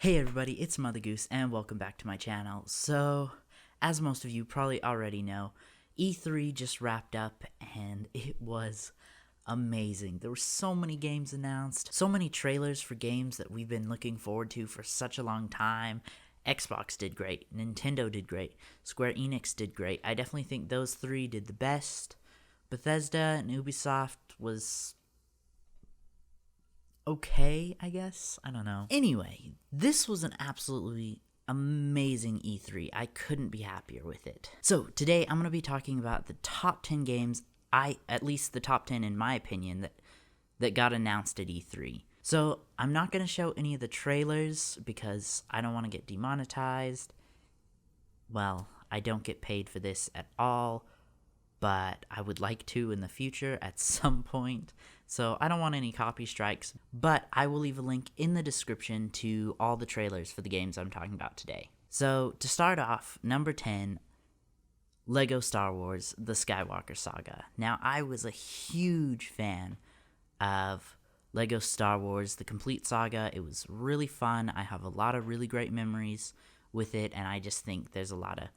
Hey everybody, it's Mother Goose and welcome back to my channel. So, as most of you probably already know, E3 just wrapped up and it was amazing. There were so many games announced, so many trailers for games that we've been looking forward to for such a long time. Xbox did great, Nintendo did great, Square Enix did great. I definitely think those three did the best. Bethesda and Ubisoft was okay, I guess. I don't know. Anyway, this was an absolutely amazing E3. I couldn't be happier with it. So, today I'm going to be talking about the top 10 games, at least the top 10 in my opinion, that got announced at E3. So, I'm not going to show any of the trailers because I don't want to get demonetized. Well, I don't get paid for this at all, but I would like to in the future at some point. So I don't want any copy strikes, but I will leave a link in the description to all the trailers for the games I'm talking about today. So to start off, number 10, Lego Star Wars, The Skywalker Saga. Now, I was a huge fan of Lego Star Wars, the complete saga. It was really fun. I have a lot of really great memories with it, and I just think there's a lot of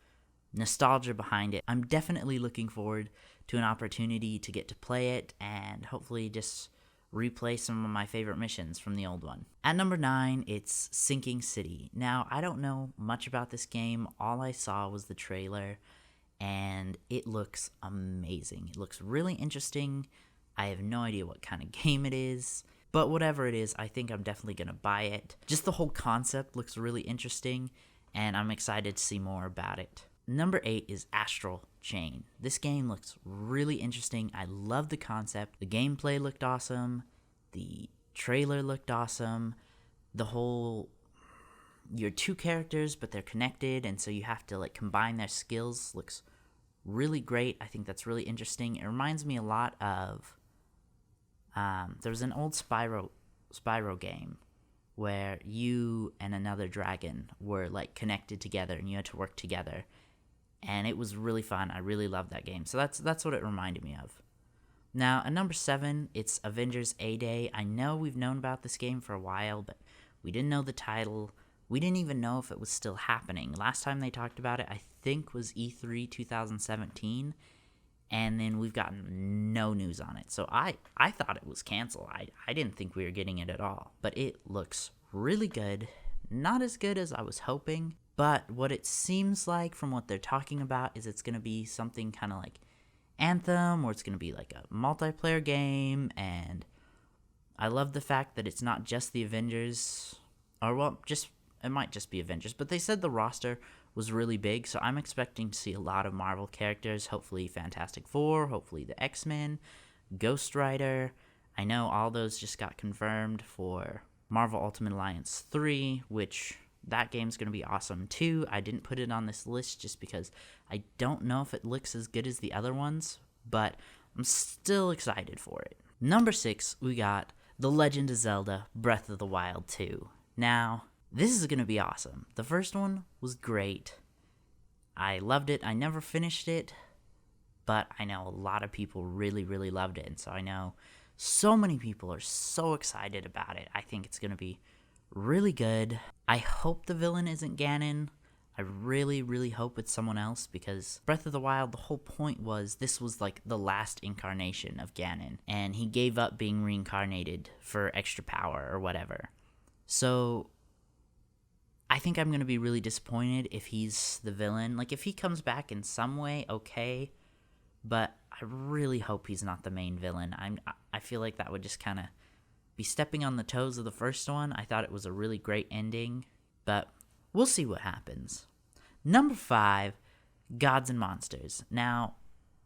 nostalgia behind it. I'm definitely looking forward to an opportunity to get to play it and hopefully just replay some of my favorite missions from the old one. At number 9, it's Sinking City. Now, I don't know much about this game. All I saw was the trailer, and it looks amazing. It looks really interesting. I have no idea what kind of game it is, but whatever it is, I think I'm definitely going to buy it. Just the whole concept looks really interesting, and I'm excited to see more about it. Number 8 is Astral Chain. This game looks really interesting. I love the concept. The gameplay looked awesome. The trailer looked awesome. The whole, you're two characters, but they're connected, and so you have to combine their skills. Looks really great. I think that's really interesting. It reminds me a lot of, there was an old Spyro game where you and another dragon were connected together, and you had to work together. And it was really fun. I really loved that game. So that's what it reminded me of. Now, at number 7, it's Avengers A. I know we've known about this game for a while, but we didn't know the title. We didn't even know if it was still happening. Last time they talked about it, I think, was E3 2017. And then we've gotten no news on it. So I thought it was canceled. I didn't think we were getting it at all. But it looks really good. Not as good as I was hoping. But what it seems like from what they're talking about is it's going to be something kind of like Anthem, or it's going to be like a multiplayer game, and I love the fact that it's not just the Avengers, or well, it might just be Avengers, but they said the roster was really big, so I'm expecting to see a lot of Marvel characters, hopefully Fantastic Four, hopefully the X-Men, Ghost Rider. I know all those just got confirmed for Marvel Ultimate Alliance 3, which that game's going to be awesome too. I didn't put it on this list just because I don't know if it looks as good as the other ones, but I'm still excited for it. Number 6, we got The Legend of Zelda Breath of the Wild 2. Now, this is going to be awesome. The first one was great. I loved it. I never finished it, but I know a lot of people really, really loved it, and so I know so many people are so excited about it. I think it's going to be really good. I hope the villain isn't Ganon. I really, really hope it's someone else, because Breath of the Wild, the whole point was this was the last incarnation of Ganon, and he gave up being reincarnated for extra power or whatever. So I think I'm going to be really disappointed if he's the villain. If he comes back in some way, okay, but I really hope he's not the main villain. I feel like that would just kind of be stepping on the toes of the first one. I thought it was a really great ending, but we'll see what happens. Number 5, Gods and Monsters. Now,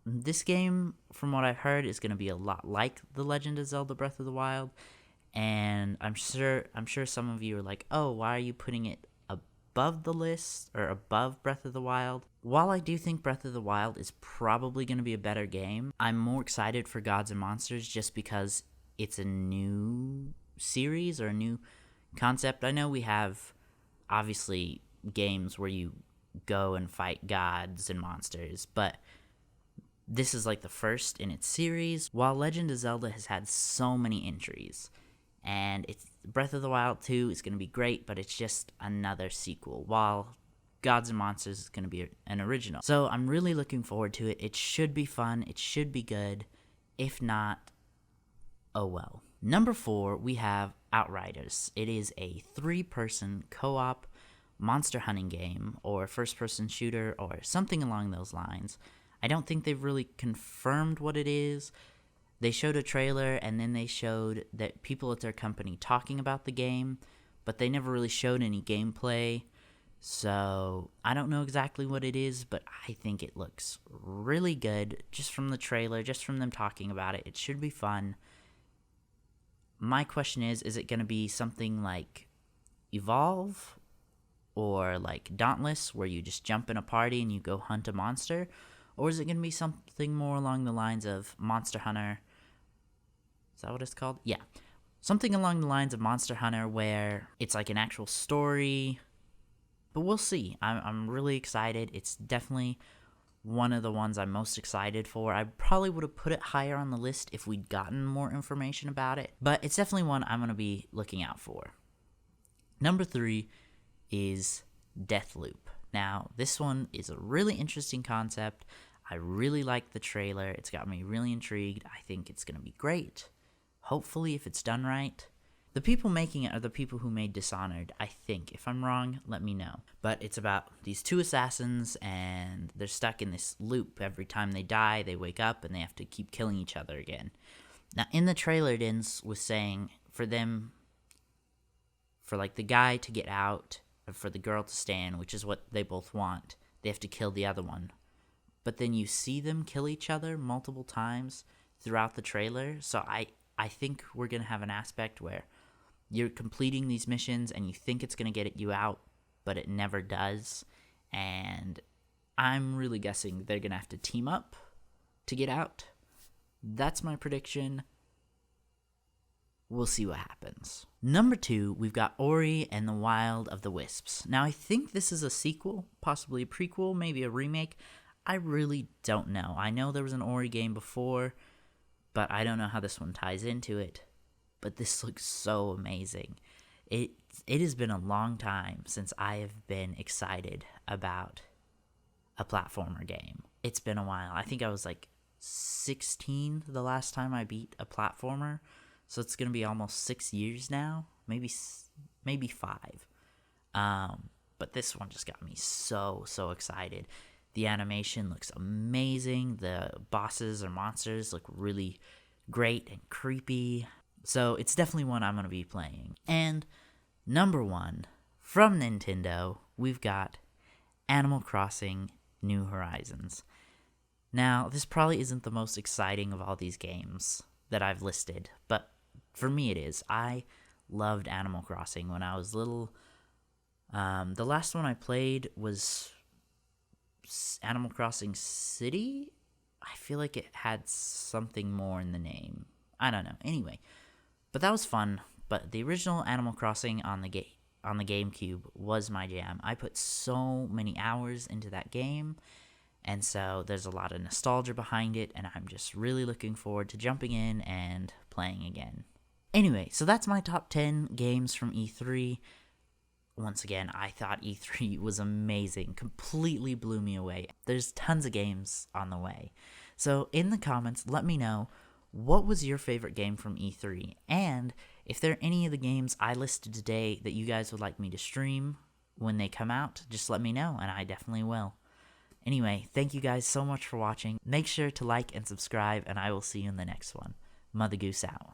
this game, from what I've heard, is going to be a lot like The Legend of Zelda Breath of the Wild, and I'm sure some of you are like, oh, why are you putting it above the list, or above Breath of the Wild? While I do think Breath of the Wild is probably going to be a better game, I'm more excited for Gods and Monsters just because it's a new series or a new concept. I know we have, obviously, games where you go and fight gods and monsters, but this is the first in its series. While Legend of Zelda has had so many entries, and Breath of the Wild 2 is going to be great, but it's just another sequel, while Gods and Monsters is going to be an original. So I'm really looking forward to it. It should be fun. It should be good. If not, oh well. Number 4, we have Outriders. It is a 3-person co-op monster hunting game, or first-person shooter, or something along those lines. I don't think they've really confirmed what it is. They showed a trailer, and then they showed that people at their company talking about the game, but they never really showed any gameplay. So I don't know exactly what it is, but I think it looks really good just from the trailer, just from them talking about it. It should be fun. My question is it going to be something like Evolve or like Dauntless, where you just jump in a party and you go hunt a monster? Or is it going to be something more along the lines of Monster Hunter? Is that what it's called? Yeah. Something along the lines of Monster Hunter, where it's like an actual story. But we'll see. I'm really excited. It's definitely one of the ones I'm most excited for. I probably would have put it higher on the list if we'd gotten more information about it. But it's definitely one I'm going to be looking out for. Number 3 is Deathloop. Now, this one is a really interesting concept. I really like the trailer. It's got me really intrigued. I think it's going to be great. Hopefully, if it's done right. The people making it are the people who made Dishonored, I think. If I'm wrong, let me know. But it's about these 2 assassins, and they're stuck in this loop. Every time they die, they wake up, and they have to keep killing each other again. Now, in the trailer, it ends with saying for like the guy to get out, or for the girl to stay in, which is what they both want, they have to kill the other one. But then you see them kill each other multiple times throughout the trailer, so I think we're going to have an aspect where you're completing these missions and you think it's going to get you out, but it never does. And I'm really guessing they're going to have to team up to get out. That's my prediction. We'll see what happens. Number 2, we've got Ori and the Wild of the Wisps. Now, I think this is a sequel, possibly a prequel, maybe a remake. I really don't know. I know there was an Ori game before, but I don't know how this one ties into it. But this looks so amazing. It has been a long time since I have been excited about a platformer game. It's been a while. I think I was like 16 the last time I beat a platformer. So it's going to be almost 6 years now. Maybe 5. But this one just got me so excited. The animation looks amazing. The bosses or monsters look really great and creepy. So it's definitely one I'm going to be playing. And number 1, from Nintendo, we've got Animal Crossing New Horizons. Now, this probably isn't the most exciting of all these games that I've listed, but for me it is. I loved Animal Crossing when I was little. The last one I played was Animal Crossing City. I feel like it had something more in the name. I don't know. Anyway, but that was fun. But the original Animal Crossing on the GameCube was my jam. I put so many hours into that game, and so there's a lot of nostalgia behind it, and I'm just really looking forward to jumping in and playing again. Anyway, so that's my top 10 games from E3. Once again, I thought E3 was amazing. Completely blew me away. There's tons of games on the way. So in the comments, let me know, what was your favorite game from E3? And if there are any of the games I listed today that you guys would like me to stream when they come out, just let me know, and I definitely will. Anyway, thank you guys so much for watching. Make sure to like and subscribe, and I will see you in the next one. Mother Goose out.